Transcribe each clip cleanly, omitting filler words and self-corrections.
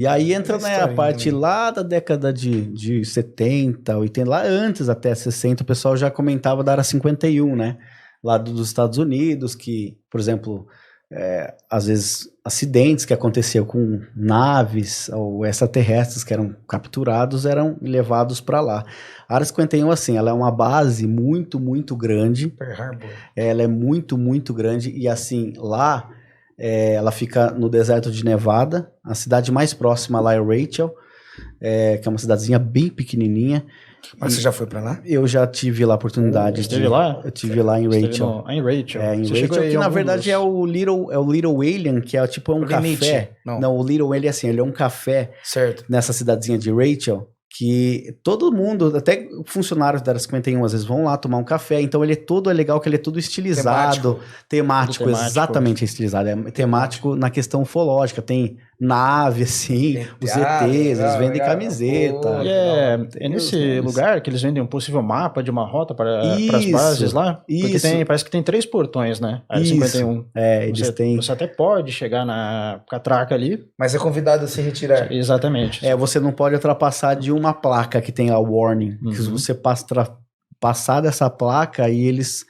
E aí entra, né, a parte lá da década de 70, 80, lá antes até 60, o pessoal já comentava da Área 51, né? Lá dos Estados Unidos, que, por exemplo, às vezes acidentes que aconteciam com naves ou extraterrestres que eram capturados eram levados para lá. A Área 51, assim, ela é uma base muito, muito grande. Pearl Harbor. Ela é muito, muito grande e, assim, lá... ela fica no deserto de Nevada. A cidade mais próxima lá é Rachel, que é uma cidadezinha bem pequenininha. Mas você já foi pra lá? Eu já tive lá a oportunidade. Esteve lá? Eu tive lá em Rachel. Em Rachel. Em Rachel, que na verdade é o Little Alien, que é tipo um café. Não, o Little Alien, assim, ele é um café nessa cidadezinha de Rachel, que todo mundo, até funcionários da Área 51, às vezes vão lá tomar um café, então ele é legal que ele é todo estilizado, temático, exatamente estilizado, é temático na questão ufológica, tem nave, assim, os ETs, eles vendem camiseta. É nesse lugar que eles vendem um possível mapa de uma rota para as bases lá? Porque parece que tem 3 portões, né? Área 51. Eles têm... Você até pode chegar na catraca ali. Mas é convidado a se retirar. Exatamente. Você não pode ultrapassar de uma placa que tem a warning. Se você passar dessa placa, aí eles...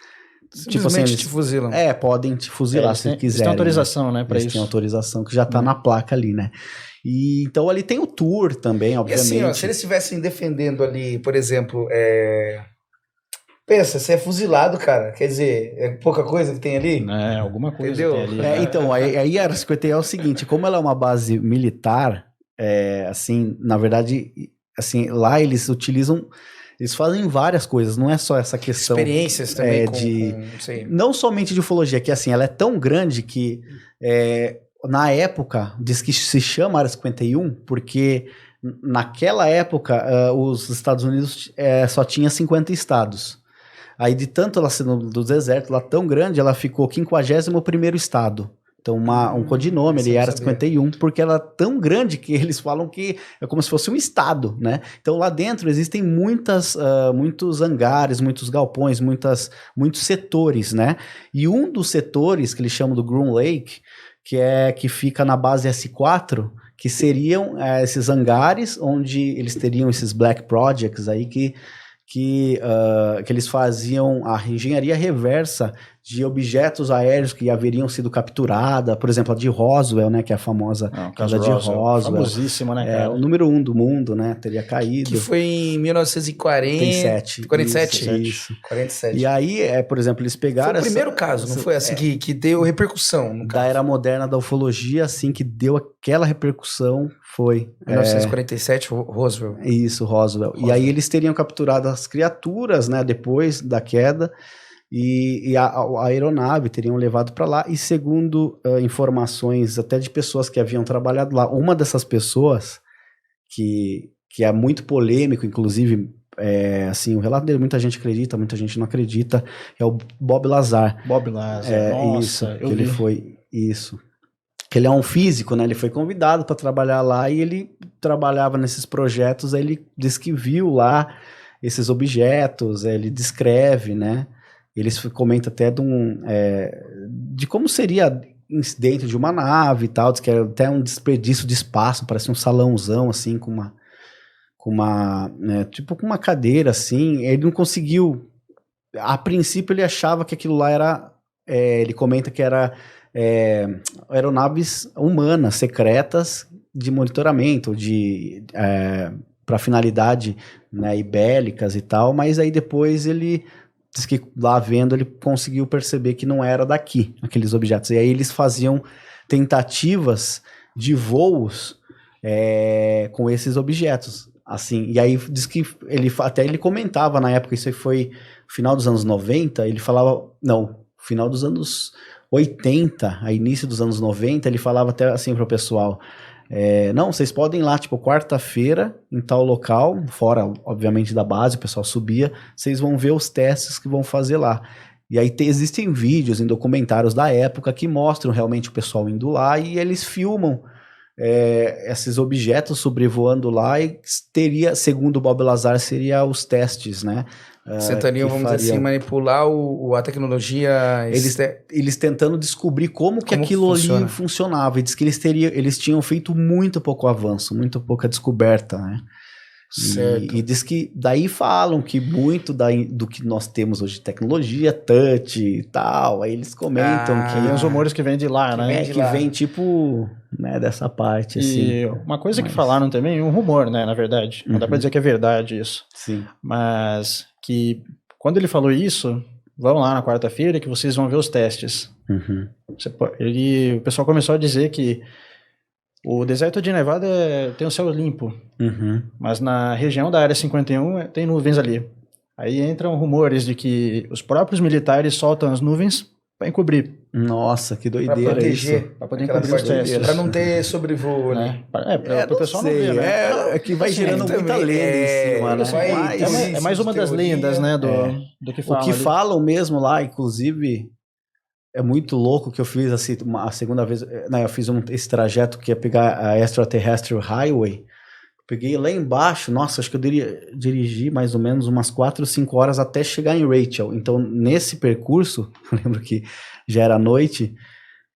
Tipo assim, eles te fuzilam. Podem te fuzilar se quiserem. Eles têm autorização, né, pra isso. Eles têm autorização que já tá na placa ali, né? E então ali tem o tour também, obviamente. E assim, se eles estivessem defendendo ali, por exemplo, pensa, você é fuzilado, cara. Quer dizer, é pouca coisa que tem ali? Alguma coisa entendeu? Tem ali. Então, aí a Área 51 é o seguinte, como ela é uma base militar, assim, na verdade, assim, lá eles utilizam... Eles fazem várias coisas, não é só essa questão... Experiências também não somente de ufologia, que assim, ela é tão grande que na época, diz que se chama Área 51, porque naquela época os Estados Unidos só tinha 50 estados. Aí de tanto ela sendo do deserto, lá tão grande, ela ficou 51º estado. Então, um codinome, ele era 51, porque ela é tão grande que eles falam que é como se fosse um estado, né? Então, lá dentro existem muitos hangares, muitos galpões, muitos setores, né? E um dos setores, que eles chamam do Groom Lake, que fica na base S4, que seriam esses hangares, onde eles teriam esses Black Projects aí, que eles faziam a engenharia reversa de objetos aéreos que haveriam sido capturados, por exemplo, a de Roswell, né, que é a famosa casa de Roswell. Famosíssima, né, cara? O número 1 do mundo, né, teria caído. Que foi em 1947. 47? Isso. 47. E aí, por exemplo, eles pegaram... Foi o primeiro caso, não foi assim que deu repercussão? Da era moderna da ufologia, assim, que deu aquela repercussão, foi... 1947, Roswell. Isso, Roswell. E aí eles teriam capturado as criaturas, né, depois da queda, e a aeronave teriam levado para lá, e segundo informações até de pessoas que haviam trabalhado lá, uma dessas pessoas, que é muito polêmico, inclusive, assim, o relato dele, muita gente acredita, muita gente não acredita, é o Bob Lazar. Bob Lazar, nossa, ele foi, isso. Ele é um físico, né, ele foi convidado para trabalhar lá, e ele trabalhava nesses projetos, aí ele diz que viu lá esses objetos, ele descreve, né, eles comentam até de como seria dentro de uma nave e tal, diz que era até um desperdício de espaço, parece um salãozão, assim, com uma tipo com uma cadeira, assim. Ele não conseguiu, a princípio ele achava que aquilo lá era, ele comenta que era aeronaves humanas, secretas, de monitoramento, para finalidade, né, bélicas e tal, mas aí depois ele diz que lá vendo ele conseguiu perceber que não era daqui, aqueles objetos. E aí eles faziam tentativas de voos com esses objetos, assim. E aí diz que ele comentava na época, isso aí foi final dos anos 90, ele falava, não, final dos anos 80, a início dos anos 90, ele falava até assim pro pessoal, não, vocês podem ir lá, tipo, quarta-feira, em tal local, fora, obviamente, da base, o pessoal subia, vocês vão ver os testes que vão fazer lá. E aí existem vídeos em documentários da época que mostram realmente o pessoal indo lá, e eles filmam esses objetos sobrevoando lá, e teria, segundo o Bob Lazar, seria os testes, né, Tentariam, vamos dizer assim, manipular a tecnologia. Eles tentando descobrir como que aquilo ali funcionava. E diz que eles tinham feito muito pouco avanço, muito pouca descoberta, né? Certo. E diz que daí falam que muito do que nós temos hoje de tecnologia, touch e tal, aí eles comentam que... Tem os rumores que vêm de lá, né? Que vem tipo, né, dessa parte, assim. E uma coisa que falaram também, um rumor, né, na verdade, não dá pra dizer que é verdade isso. Sim. Mas que quando ele falou isso, vão lá na quarta-feira que vocês vão ver os testes. O pessoal começou a dizer que o deserto de Nevada tem o céu limpo, mas na região da Área 51 tem nuvens ali. Aí entram rumores de que os próprios militares soltam as nuvens para encobrir. Nossa, que doideira. Pra proteger. Isso. Pra poder encobrir os testes. Pra não ter sobrevoo ali. Para o pessoal não ver, né? É que vai gerando muita lenda em cima, né? É mais uma das lendas, né, do que falam. O que falam mesmo lá, inclusive... É muito louco que eu fiz assim, a segunda vez, né, eu fiz esse trajeto que ia pegar a Extraterrestrial Highway. Peguei lá embaixo, nossa, acho que eu dirigi mais ou menos umas 4 ou 5 horas até chegar em Rachel. Então, nesse percurso, eu lembro que já era noite,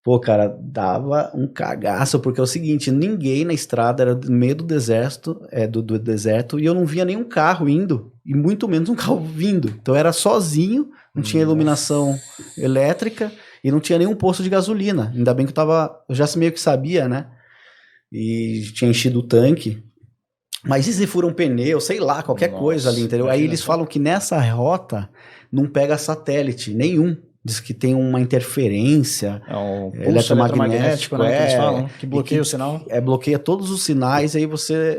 pô, cara, dava um cagaço, porque é o seguinte, ninguém na estrada, era no meio do deserto, do deserto, e eu não via nenhum carro indo, e muito menos um carro vindo. Então, eu era sozinho, não tinha iluminação elétrica, e não tinha nenhum posto de gasolina. Ainda bem que eu já meio que sabia, né? E tinha enchido o tanque. Mas e se fura um pneu, sei lá, qualquer coisa ali, entendeu? Aí eles falam que nessa rota não pega satélite nenhum. Diz que tem uma interferência eletromagnético, né, que eles falam, que bloqueia o sinal. Bloqueia todos os sinais, aí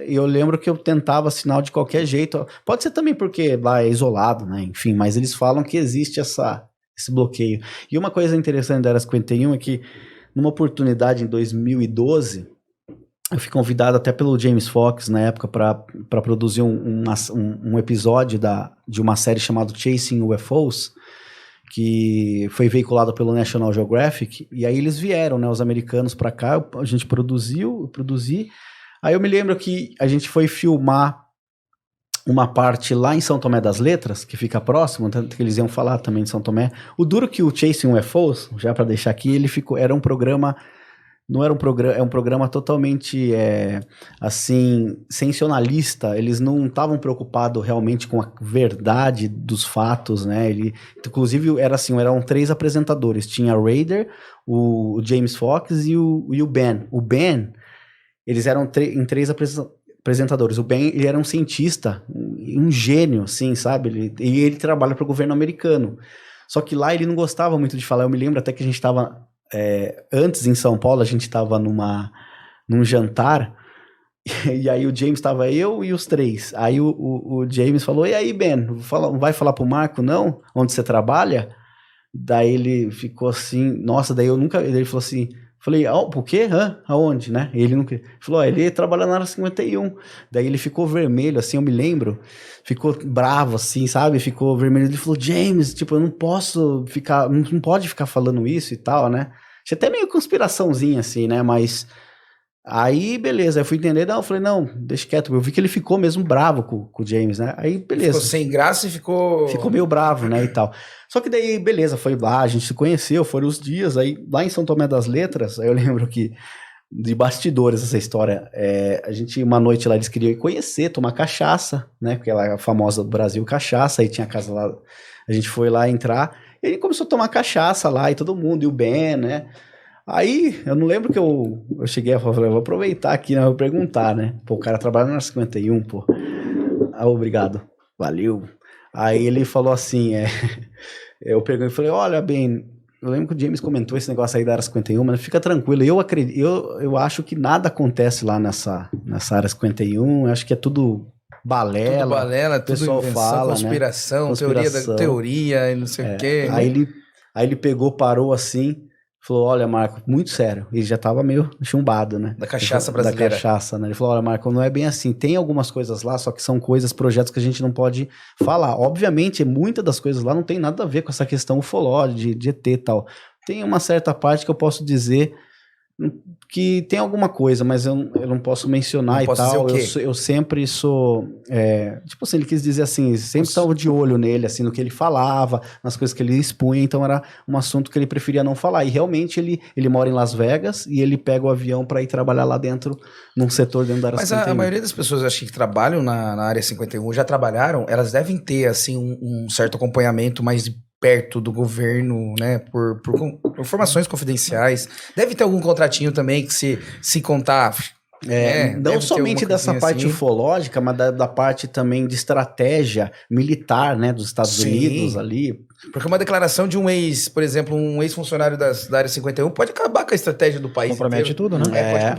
eu lembro que eu tentava sinal de qualquer jeito. Pode ser também porque lá é isolado, né? Enfim, mas eles falam que existe esse bloqueio. E uma coisa interessante da Área 51 é que, numa oportunidade em 2012, eu fui convidado até pelo James Fox, na época, para produzir um episódio de uma série chamada Chasing UFOs, que foi veiculado pelo National Geographic, e aí eles vieram, né, os americanos para cá, a gente produzi, aí eu me lembro que a gente foi filmar uma parte lá em São Tomé das Letras, que fica próximo, tanto que eles iam falar também de São Tomé. O duro que o Chasing UFOs, já para deixar aqui, era um programa, não era um programa, é um programa totalmente, assim, sensacionalista. Eles não estavam preocupados realmente com a verdade dos fatos, né? Inclusive, eram 3 apresentadores. Tinha a Raider, o James Fox e o Ben. O Ben, eles eram em 3 apresentadores. O Ben, ele era um cientista, um gênio, assim, sabe? Ele trabalha para o governo americano. Só que lá ele não gostava muito de falar. Eu me lembro até que a gente estava... antes em São Paulo, a gente estava num jantar, e aí o James estava eu e os 3. Aí o James falou: e aí, Ben, não vai falar pro Marco, não? Onde você trabalha? Daí ele ficou assim, nossa, daí eu nunca... Ele falou assim... Falei, por quê? Aonde, né? Ele nunca... Falou, ele trabalha na Área 51. Daí ele ficou vermelho, assim, eu me lembro. Ficou bravo, assim, sabe? Ficou vermelho. Ele falou, James, tipo, eu não posso ficar... Não pode ficar falando isso e tal, né? Tinha até meio conspiraçãozinha, assim, né? Mas... Aí, beleza. Eu fui entender, eu falei, não, deixa quieto. Eu vi que ele ficou mesmo bravo com o James, né? Aí, beleza. Ficou sem graça e ficou... Ficou meio bravo, né, e tal. Só que daí, beleza, foi lá, a gente se conheceu, foram os dias, aí lá em São Tomé das Letras, aí eu lembro que, de bastidores essa história, a gente, uma noite lá, eles queriam ir conhecer, tomar cachaça, né, porque ela é a famosa do Brasil, cachaça, aí tinha a casa lá, a gente foi lá entrar, e ele começou a tomar cachaça lá, e todo mundo, e o Ben, né, aí, eu não lembro que eu cheguei a falar, vou aproveitar aqui, né, vou perguntar, né, pô, o cara trabalha na 51, pô, obrigado, valeu. Aí ele falou assim, eu perguntei, falei, olha, Ben, eu lembro que o James comentou esse negócio aí da Área 51, mas fica tranquilo, eu acho que nada acontece lá nessa Área 51, eu acho que é tudo balela. Tudo balela, tudo pessoal invenção, fala, conspiração, né? teoria e não sei o quê. Aí ele pegou, parou assim, falou, olha, Marco, muito sério. Ele já tava meio chumbado, né? Da cachaça brasileira. Da cachaça, né? Ele falou, olha, Marco, não é bem assim. Tem algumas coisas lá, só que são projetos que a gente não pode falar. Obviamente, muitas das coisas lá não tem nada a ver com essa questão ufológica, de ET e tal. Tem uma certa parte que eu posso dizer que tem alguma coisa, mas eu não posso mencionar e tal. Eu sempre sou... tipo assim, ele quis dizer assim, sempre estava de olho nele, assim, no que ele falava, nas coisas que ele expunha, então era um assunto que ele preferia não falar. E realmente ele mora em Las Vegas e ele pega o avião para ir trabalhar lá dentro, num setor dentro da área 51. Mas a maioria das pessoas, acho que trabalham na área 51, já trabalharam, elas devem ter, assim, um certo acompanhamento mais perto do governo, né, por informações confidenciais. Deve ter algum contratinho também que se contar... não somente dessa parte assim. ufológica, mas da parte também de estratégia militar, né, dos Estados Unidos ali. Porque uma declaração de um por exemplo, um ex-funcionário da área 51 pode acabar com a estratégia do país. Compromete tudo, né? Pode comprometer.